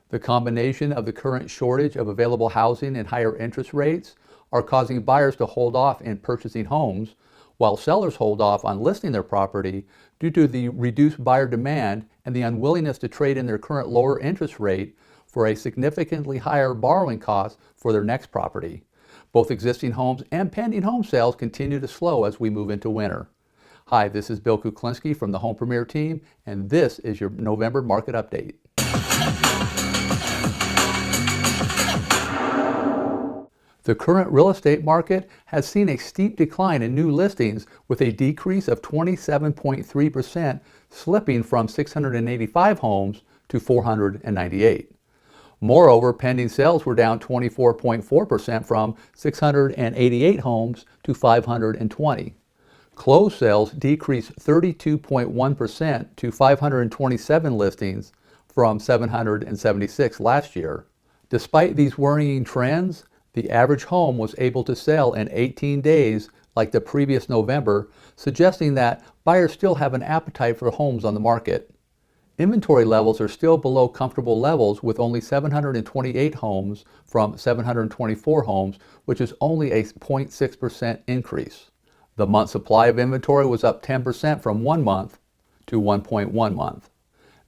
The combination of the current shortage of available housing and higher interest rates are causing buyers to hold off in purchasing homes, while sellers hold off on listing their property due to the reduced buyer demand and the unwillingness to trade in their current lower interest rate for a significantly higher borrowing cost for their next property. Both existing homes and pending home sales continue to slow as we move into winter. Hi, this is Bill Kuklinski from the Home Premier team, and this is your November market update. The current real estate market has seen a steep decline in new listings, with a decrease of 27.3%, slipping from 685 homes to 498. Moreover, pending sales were down 24.4% from 688 homes to 520. Closed sales decreased 32.1% to 527 listings from 776 last year. Despite these worrying trends, the average home was able to sell in 18 days like the previous November, suggesting that buyers still have an appetite for homes on the market. Inventory levels are still below comfortable levels, with only 728 homes from 724 homes, which is only a 0.6% increase. The month supply of inventory was up 10% from 1 month to 1.1 month.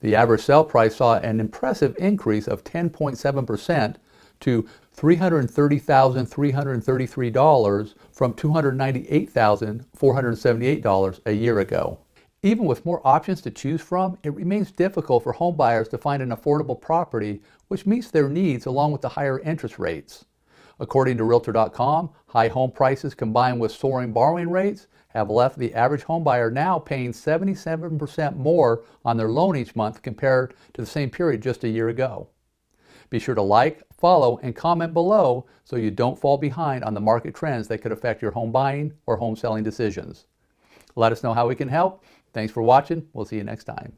The average sale price saw an impressive increase of 10.7% to $330,333 from $298,478 a year ago. Even with more options to choose from, it remains difficult for home buyers to find an affordable property which meets their needs along with the higher interest rates. According to Realtor.com, high home prices combined with soaring borrowing rates have left the average home buyer now paying 77% more on their loan each month compared to the same period just a year ago. Be sure to like, follow, and comment below so you don't fall behind on the market trends that could affect your home buying or home selling decisions. Let us know how we can help. Thanks for watching. We'll see you next time.